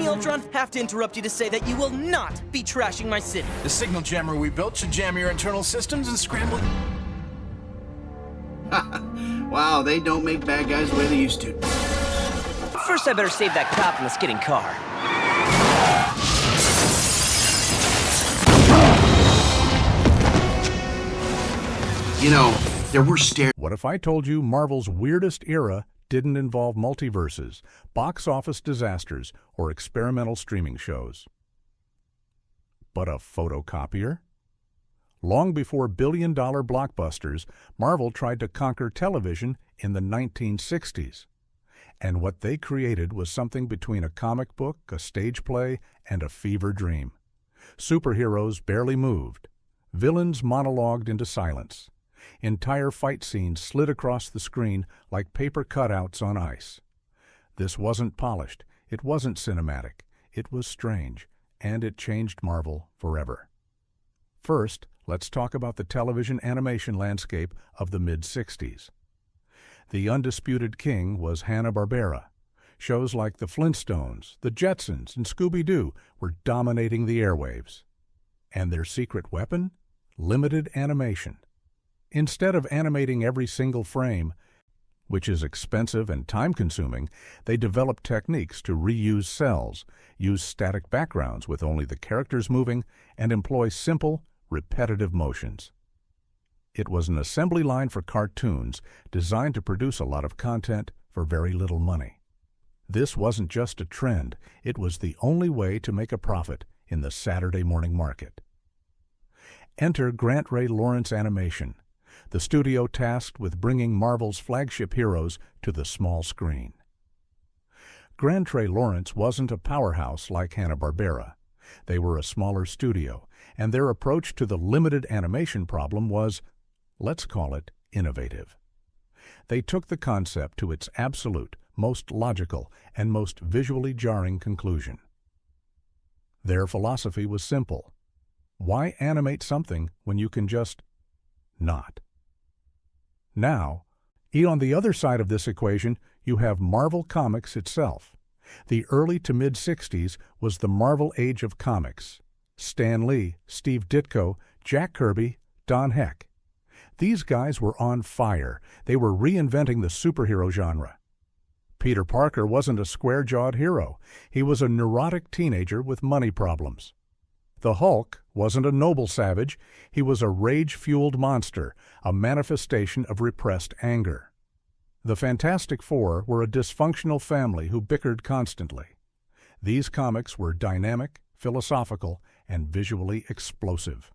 Ultron, have to interrupt you to say that you will not be trashing my city. The signal jammer we built should jam your internal systems and scramble... Wow, they don't make bad guys the way they used to. First, I better save that cop in the skidding car. You know, there were stairs. What if I told you Marvel's weirdest era didn't involve multiverses, box office disasters, or experimental streaming shows? But a photocopier? Long before billion-dollar blockbusters, Marvel tried to conquer television in the 1960s. And what they created was something between a comic book, a stage play, and a fever dream. Superheroes barely moved. Villains monologued into silence. Entire fight scenes slid across the screen like paper cutouts on ice. This wasn't polished, it wasn't cinematic, it was strange, and it changed Marvel forever. First, let's talk about the television animation landscape of the mid-60s. The undisputed king was Hanna-Barbera. Shows like The Flintstones, The Jetsons, and Scooby-Doo were dominating the airwaves. And their secret weapon? Limited animation. Instead of animating every single frame, which is expensive and time-consuming, they developed techniques to reuse cells, use static backgrounds with only the characters moving, and employ simple, repetitive motions. It was an assembly line for cartoons designed to produce a lot of content for very little money. This wasn't just a trend, it was the only way to make a profit in the Saturday morning market. Enter Grant Ray Lawrence Animation, the studio tasked with bringing Marvel's flagship heroes to the small screen. Grant Ray Lawrence wasn't a powerhouse like Hanna-Barbera. They were a smaller studio, and their approach to the limited animation problem was, let's call it, innovative. They took the concept to its absolute, most logical, and most visually jarring conclusion. Their philosophy was simple. Why animate something when you can just not? Now, on the other side of this equation, you have Marvel Comics itself. The early to mid-60s was the Marvel Age of Comics. Stan Lee, Steve Ditko, Jack Kirby, Don Heck. These guys were on fire. They were reinventing the superhero genre. Peter Parker wasn't a square-jawed hero. He was a neurotic teenager with money problems. The Hulk wasn't a noble savage. He was a rage-fueled monster, a manifestation of repressed anger. The Fantastic Four were a dysfunctional family who bickered constantly. These comics were dynamic, philosophical, and visually explosive.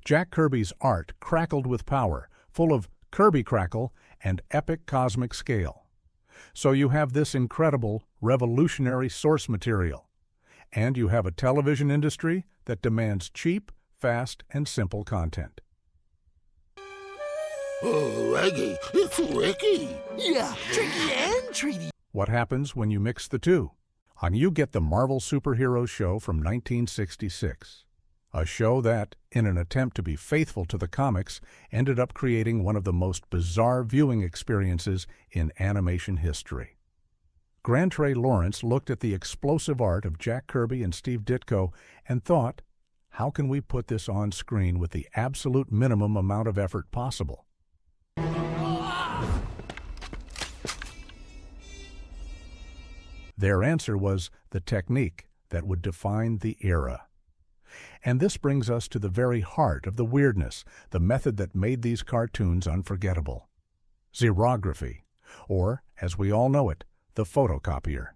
Jack Kirby's art crackled with power, full of Kirby crackle and epic cosmic scale. So you have this incredible, revolutionary source material. And you have a television industry that demands cheap, fast, and simple content. Oh, Reggie, it's Ricky. Yeah, tricky and treaty. What happens when you mix the two? You get the Marvel Superhero Show from 1966. A show that, in an attempt to be faithful to the comics, ended up creating one of the most bizarre viewing experiences in animation history. Grant Ray Lawrence looked at the explosive art of Jack Kirby and Steve Ditko and thought, how can we put this on screen with the absolute minimum amount of effort possible? Their answer was the technique that would define the era. And this brings us to the very heart of the weirdness, the method that made these cartoons unforgettable. Xerography, or, as we all know it, the photocopier.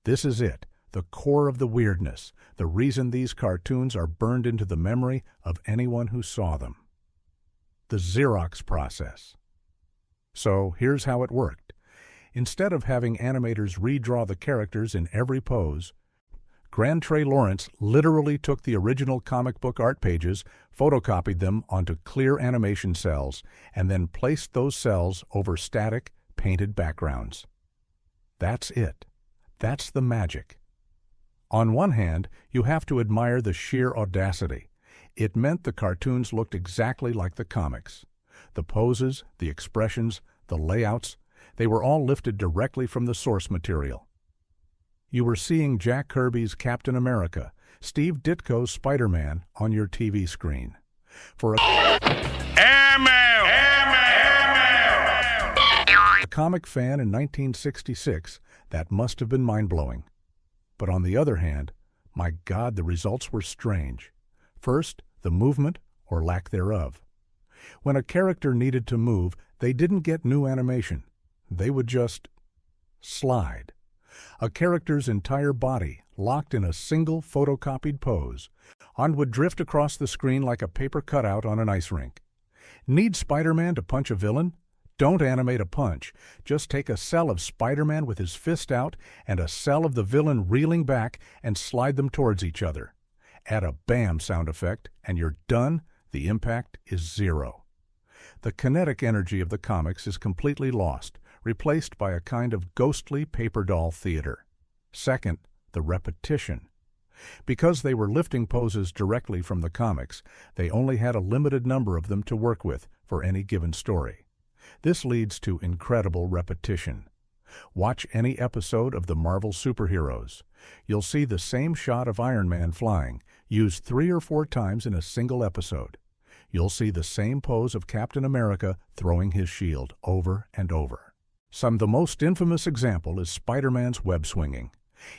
This is it, the core of the weirdness, the reason these cartoons are burned into the memory of anyone who saw them. The Xerox process. So here's how it worked. Instead of having animators redraw the characters in every pose, Grant Ray Lawrence literally took the original comic book art pages, photocopied them onto clear animation cells, and then placed those cells over static, painted backgrounds. That's it. That's the magic. On one hand, you have to admire the sheer audacity. It meant the cartoons looked exactly like the comics. The poses, the expressions, the layouts, they were all lifted directly from the source material. You were seeing Jack Kirby's Captain America, Steve Ditko's Spider-Man on your TV screen. For a comic fan in 1966, that must have been mind-blowing. But on the other hand, my God, the results were strange. First, the movement, or lack thereof. When a character needed to move, they didn't get new animation. They would just slide. A character's entire body, locked in a single photocopied pose, would drift across the screen like a paper cutout on an ice rink. Need Spider-Man to punch a villain? Don't animate a punch. Just take a cell of Spider-Man with his fist out and a cell of the villain reeling back and slide them towards each other. Add a BAM sound effect and you're done. The impact is zero. The kinetic energy of the comics is completely lost, replaced by a kind of ghostly paper doll theater. Second, the repetition. Because they were lifting poses directly from the comics, they only had a limited number of them to work with for any given story. This leads to incredible repetition. Watch any episode of the Marvel superheroes. You'll see the same shot of Iron Man flying, used 3 or 4 times in a single episode. You'll see the same pose of Captain America throwing his shield over and over. The most infamous example is Spider-Man's web swinging.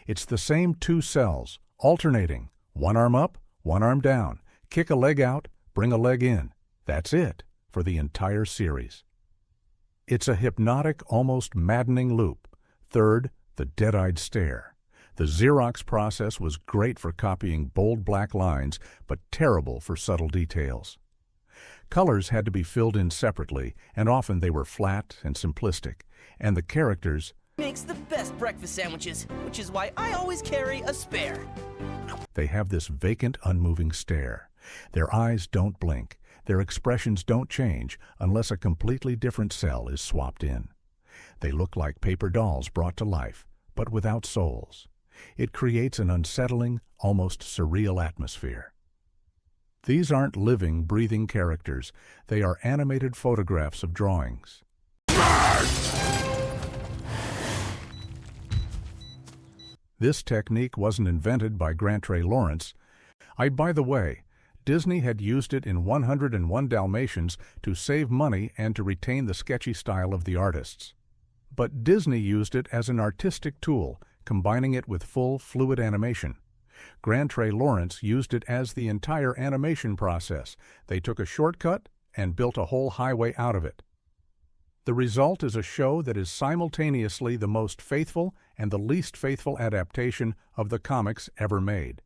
It's the same 2 cells, alternating, one arm up, one arm down, kick a leg out, bring a leg in. That's it for the entire series. It's a hypnotic, almost maddening loop. Third, the dead-eyed stare. The Xerox process was great for copying bold black lines, but terrible for subtle details. Colors had to be filled in separately, and often they were flat and simplistic, and the characters Makes the best breakfast sandwiches, which is why I always carry a spare. they have this vacant, unmoving stare. Their eyes don't blink. Their expressions don't change unless a completely different cell is swapped in. They look like paper dolls brought to life, but without souls. It creates an unsettling, almost surreal atmosphere. These aren't living, breathing characters. They are animated photographs of drawings. This technique wasn't invented by Grant Ray Lawrence. By the way, Disney had used it in 101 Dalmatians to save money and to retain the sketchy style of the artists. But Disney used it as an artistic tool, combining it with full, fluid animation. Grant Ray Lawrence used it as the entire animation process. They took a shortcut and built a whole highway out of it. The result is a show that is simultaneously the most faithful and the least faithful adaptation of the comics ever made.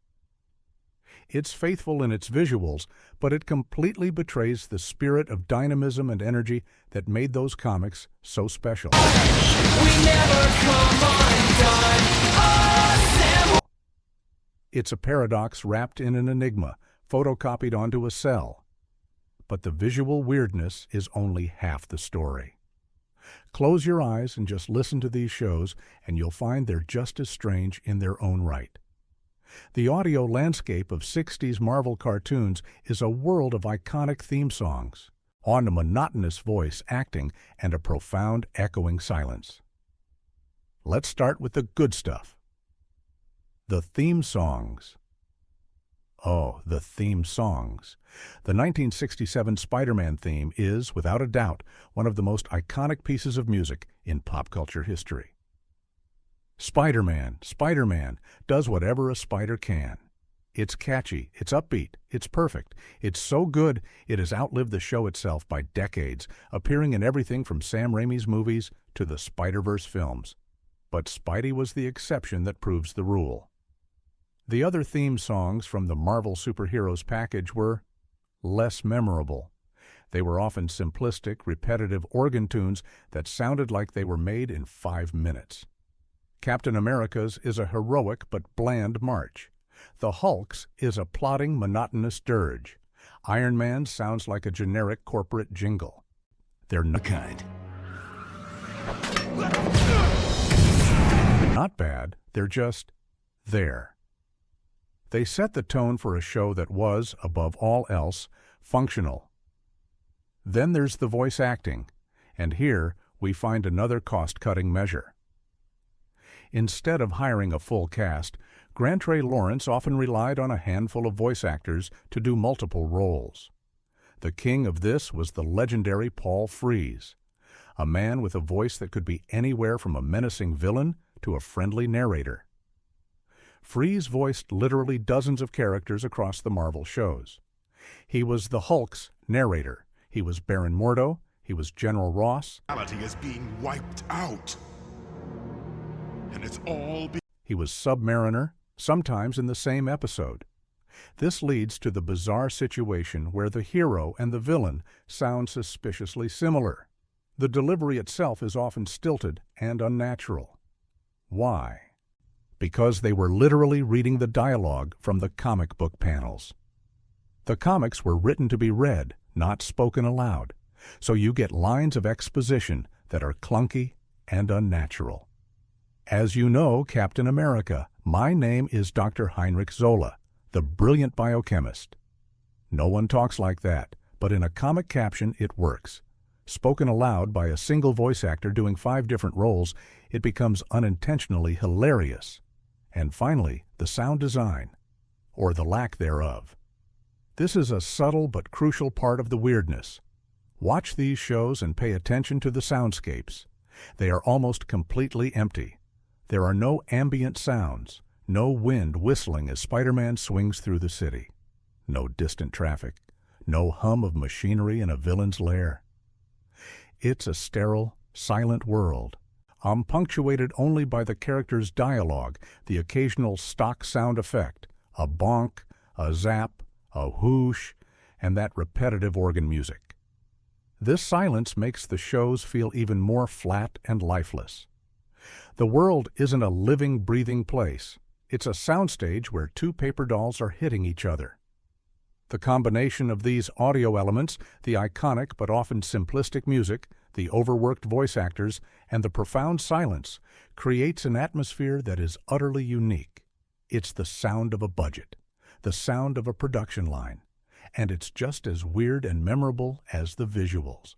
It's faithful in its visuals, but it completely betrays the spirit of dynamism and energy that made those comics so special. It's a paradox wrapped in an enigma, photocopied onto a cell. But the visual weirdness is only half the story. Close your eyes and just listen to these shows, and you'll find they're just as strange in their own right. The audio landscape of 60s Marvel cartoons is a world of iconic theme songs, on a monotonous voice acting and a profound echoing silence. Let's start with the good stuff. The theme songs. Oh, the theme songs. The 1967 Spider-Man theme is, without a doubt, one of the most iconic pieces of music in pop culture history. Spider-Man, Spider-Man does whatever a spider can. It's catchy, it's upbeat, it's perfect. It's so good it has outlived the show itself by decades, appearing in everything from Sam Raimi's movies to the Spider-Verse films. But Spidey was the exception that proves the rule. The other theme songs from the Marvel superheroes package were less memorable. They were often simplistic, repetitive organ tunes that sounded like they were made in 5 minutes. Captain America's is a heroic but bland march. The Hulk's is a plodding, monotonous dirge. Iron Man's sounds like a generic corporate jingle. They're not bad, they're just there. They set the tone for a show that was, above all else, functional. Then there's the voice acting, and here we find another cost-cutting measure. Instead of hiring a full cast, Grant Trey Lawrence often relied on a handful of voice actors to do multiple roles. The king of this was the legendary Paul Frees, a man with a voice that could be anywhere from a menacing villain to a friendly narrator. Frees voiced literally dozens of characters across the Marvel shows. He was the Hulk's narrator. He was Baron Mordo. He was General Ross. Reality is being wiped out. And it's all He was Submariner, sometimes in the same episode. This leads to the bizarre situation where the hero and the villain sound suspiciously similar. The delivery itself is often stilted and unnatural. Why? Because they were literally reading the dialogue from the comic book panels. The comics were written to be read, not spoken aloud, so you get lines of exposition that are clunky and unnatural. As you know, Captain America, my name is Dr. Heinrich Zola, the brilliant biochemist. No one talks like that, but in a comic caption it works. Spoken aloud by a single voice actor doing 5 different roles, it becomes unintentionally hilarious. And finally, the sound design, or the lack thereof. This is a subtle but crucial part of the weirdness. Watch these shows and pay attention to the soundscapes. They are almost completely empty. There are no ambient sounds, no wind whistling as Spider-Man swings through the city, no distant traffic, no hum of machinery in a villain's lair. It's a sterile, silent world, punctuated only by the character's dialogue, the occasional stock sound effect, a bonk, a zap, a whoosh, and that repetitive organ music. This silence makes the shows feel even more flat and lifeless. The world isn't a living, breathing place. It's a soundstage where 2 paper dolls are hitting each other. The combination of these audio elements, the iconic but often simplistic music, the overworked voice actors, and the profound silence, creates an atmosphere that is utterly unique. It's the sound of a budget, the sound of a production line, and it's just as weird and memorable as the visuals.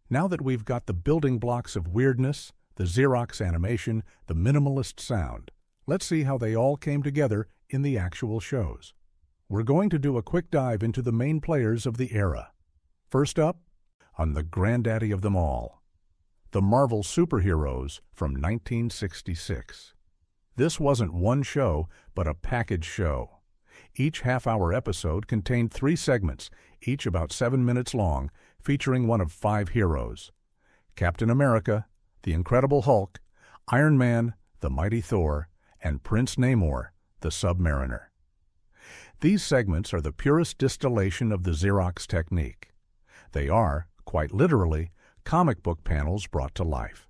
Now that we've got the building blocks of weirdness, the Xerox animation, the minimalist sound, let's see how they all came together in the actual shows. We're going to do a quick dive into the main players of the era. First up, on the granddaddy of them all, the Marvel superheroes from 1966. This wasn't one show, but a package show. Each half-hour episode contained 3 segments, each about 7 minutes long, featuring one of 5 heroes: Captain America, the Incredible Hulk, Iron Man, the Mighty Thor, and Prince Namor, the Submariner. These segments are the purest distillation of the Xerox technique. They are, quite literally, comic book panels brought to life.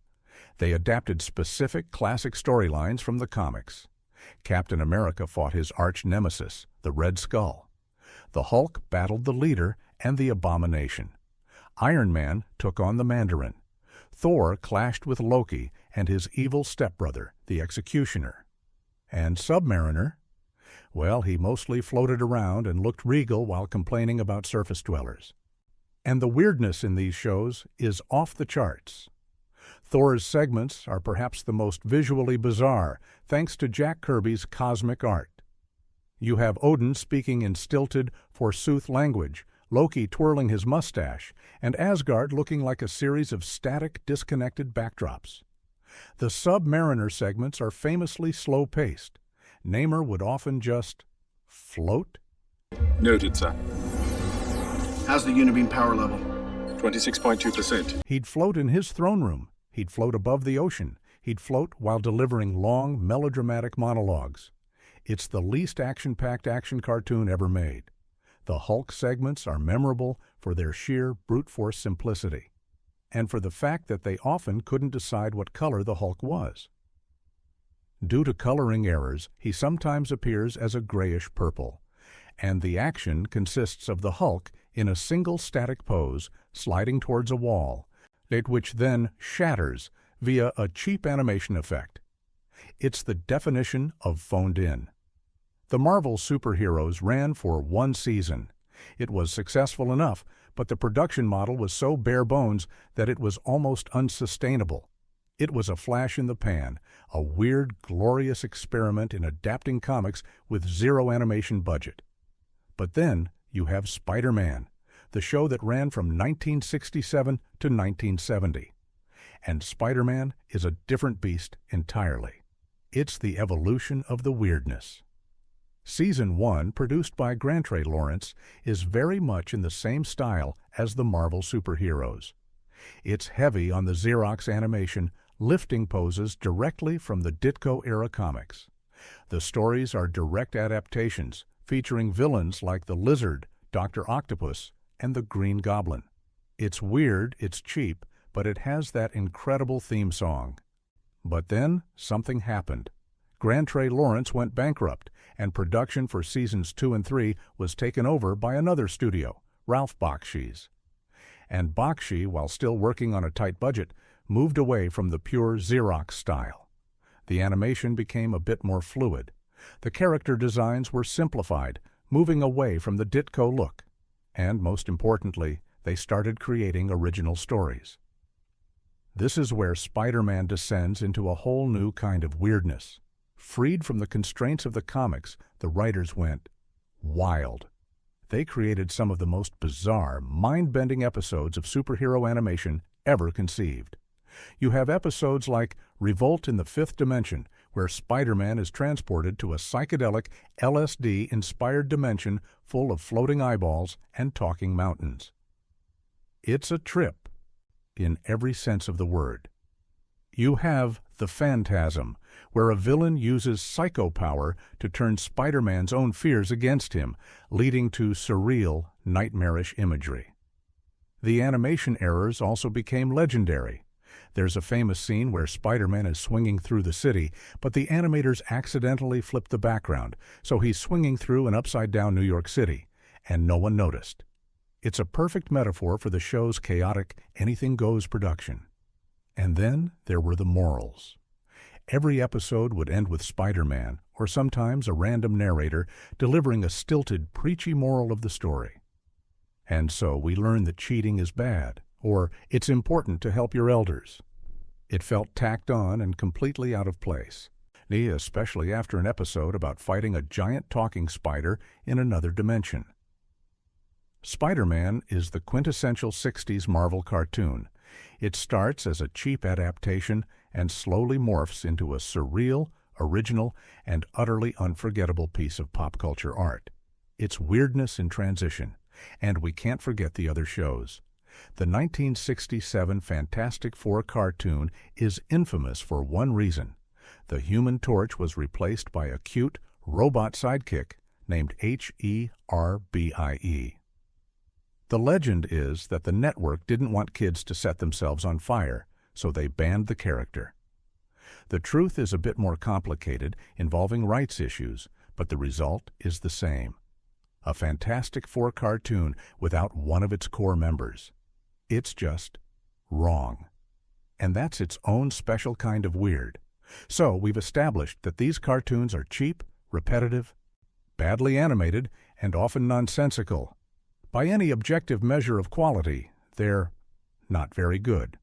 They adapted specific classic storylines from the comics. Captain America fought his arch-nemesis, the Red Skull. The Hulk battled the Leader and the Abomination. Iron Man took on the Mandarin. Thor clashed with Loki and his evil stepbrother, the Executioner. And Submariner? Well, he mostly floated around and looked regal while complaining about surface dwellers. And the weirdness in these shows is off the charts. Thor's segments are perhaps the most visually bizarre, thanks to Jack Kirby's cosmic art. You have Odin speaking in stilted, forsooth language, Loki twirling his mustache, and Asgard looking like a series of static, disconnected backdrops. The Submariner segments are famously slow-paced. Namor would often just float. Noted, sir. How's the unibeam power level? 26.2%. He'd float in his throne room. He'd float above the ocean. He'd float while delivering long, melodramatic monologues. It's the least action-packed action cartoon ever made. The Hulk segments are memorable for their sheer brute force simplicity, and for the fact that they often couldn't decide what color the Hulk was. Due to coloring errors, he sometimes appears as a grayish purple, and the action consists of the Hulk in a single static pose sliding towards a wall, which then shatters via a cheap animation effect. It's the definition of phoned in. The Marvel superheroes ran for 1 season. It was successful enough, but the production model was so bare bones that it was almost unsustainable. It was a flash in the pan, a weird, glorious experiment in adapting comics with zero animation budget. But then you have Spider-Man, the show that ran from 1967 to 1970. And Spider-Man is a different beast entirely. It's the evolution of the weirdness. Season 1, produced by Grantray Lawrence, is very much in the same style as the Marvel superheroes. It's heavy on the Xerox animation, lifting poses directly from the Ditko-era comics. The stories are direct adaptations, featuring villains like the Lizard, Dr. Octopus, and the Green Goblin. It's weird, it's cheap, but it has that incredible theme song. But then, something happened. Grantray Lawrence went bankrupt, and production for seasons 2 and 3 was taken over by another studio, Ralph Bakshi's. And Bakshi, while still working on a tight budget, moved away from the pure Xerox style. The animation became a bit more fluid. The character designs were simplified, moving away from the Ditko look. And most importantly, they started creating original stories. This is where Spider-Man descends into a whole new kind of weirdness. Freed from the constraints of the comics, the writers went wild. They created some of the most bizarre, mind-bending episodes of superhero animation ever conceived. You have episodes like Revolt in the Fifth Dimension, where Spider-Man is transported to a psychedelic, LSD-inspired dimension full of floating eyeballs and talking mountains. It's a trip, in every sense of the word. You have The Phantasm, where a villain uses psycho-power to turn Spider-Man's own fears against him, leading to surreal, nightmarish imagery. The animation errors also became legendary. There's a famous scene where Spider-Man is swinging through the city, but the animators accidentally flipped the background, so he's swinging through an upside-down New York City, and no one noticed. It's a perfect metaphor for the show's chaotic, anything-goes production. And then there were the morals. Every episode would end with Spider-Man, or sometimes a random narrator, delivering a stilted, preachy moral of the story. And so we learn that cheating is bad, or it's important to help your elders. It felt tacked on and completely out of place, especially after an episode about fighting a giant talking spider in another dimension. Spider-Man is the quintessential 60s Marvel cartoon. It starts as a cheap adaptation and slowly morphs into a surreal, original, and utterly unforgettable piece of pop culture art. It's weirdness in transition, and we can't forget the other shows. The 1967 Fantastic Four cartoon is infamous for one reason. The Human Torch was replaced by a cute, robot sidekick named Herbie. The legend is that the network didn't want kids to set themselves on fire, so they banned the character. The truth is a bit more complicated, involving rights issues, but the result is the same. A Fantastic Four cartoon without one of its core members. It's just wrong. And that's its own special kind of weird. So we've established that these cartoons are cheap, repetitive, badly animated, and often nonsensical. By any objective measure of quality, they're not very good.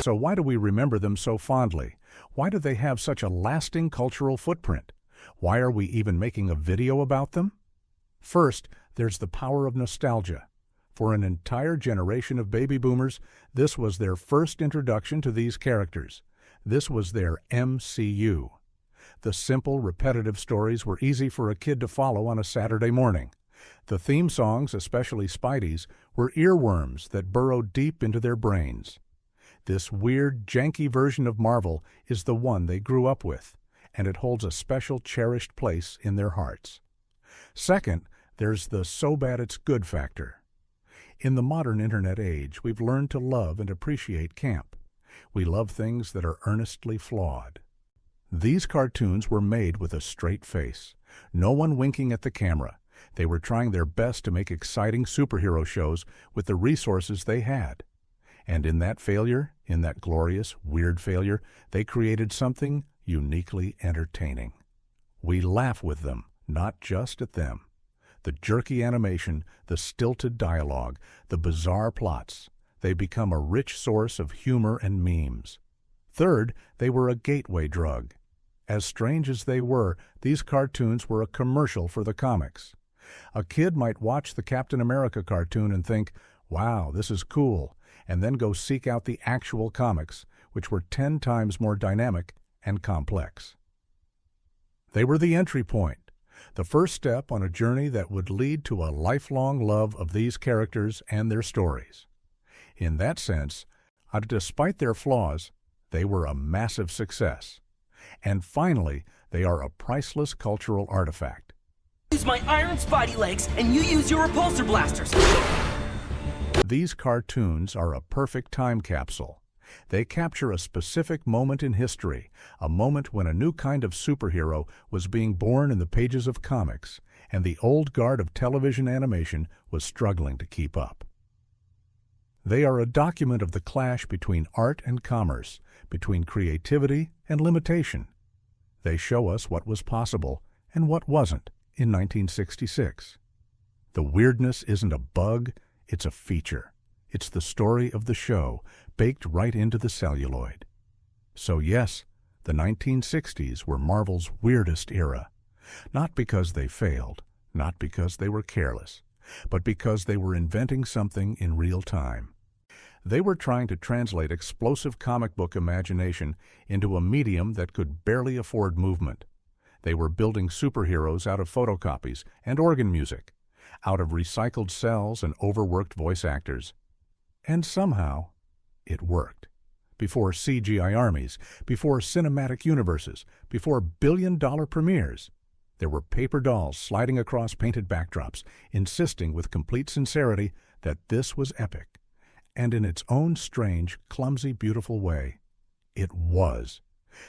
So why do we remember them so fondly? Why do they have such a lasting cultural footprint? Why are we even making a video about them? First, there's the power of nostalgia. For an entire generation of baby boomers, this was their first introduction to these characters. This was their MCU. The simple, repetitive stories were easy for a kid to follow on a Saturday morning. The theme songs, especially Spidey's, were earworms that burrowed deep into their brains. This weird, janky version of Marvel is the one they grew up with, and it holds a special, cherished place in their hearts. Second, there's the so bad it's good factor. In the modern internet age, we've learned to love and appreciate camp. We love things that are earnestly flawed. These cartoons were made with a straight face, no one winking at the camera. They were trying their best to make exciting superhero shows with the resources they had. And in that failure, in that glorious, weird failure, they created something uniquely entertaining. We laugh with them, not just at them. The jerky animation, the stilted dialogue, the bizarre plots, they become a rich source of humor and memes. Third, they were a gateway drug. As strange as they were, these cartoons were a commercial for the comics. A kid might watch the Captain America cartoon and think, wow, this is cool, and then go seek out the actual comics, which were 10 times more dynamic and complex. They were the entry point, the first step on a journey that would lead to a lifelong love of these characters and their stories. In that sense, despite their flaws, they were a massive success. And finally, they are a priceless cultural artifact. Use my iron spidey legs, and you use your repulsor blasters. These cartoons are a perfect time capsule. They capture a specific moment in history, a moment when a new kind of superhero was being born in the pages of comics, and the old guard of television animation was struggling to keep up. They are a document of the clash between art and commerce, between creativity and limitation. They show us what was possible and what wasn't in 1966. The weirdness isn't a bug, it's a feature. It's the story of the show, baked right into the celluloid. So yes, the 1960s were Marvel's weirdest era. Not because they failed, not because they were careless, but because they were inventing something in real time. They were trying to translate explosive comic book imagination into a medium that could barely afford movement. They were building superheroes out of photocopies and organ music, out of recycled cells and overworked voice actors. And somehow, it worked. Before CGI armies, before cinematic universes, before billion-dollar premieres, there were paper dolls sliding across painted backdrops, insisting with complete sincerity that this was epic. And in its own strange, clumsy, beautiful way, it was.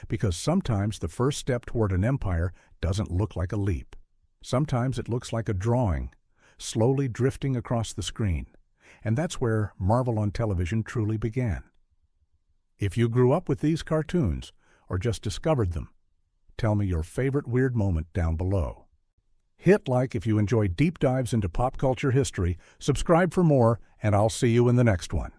Because sometimes the first step toward an empire doesn't look like a leap. Sometimes it looks like a drawing, slowly drifting across the screen. And that's where Marvel on television truly began. If you grew up with these cartoons, or just discovered them, tell me your favorite weird moment down below. Hit like if you enjoy deep dives into pop culture history, subscribe for more, and I'll see you in the next one.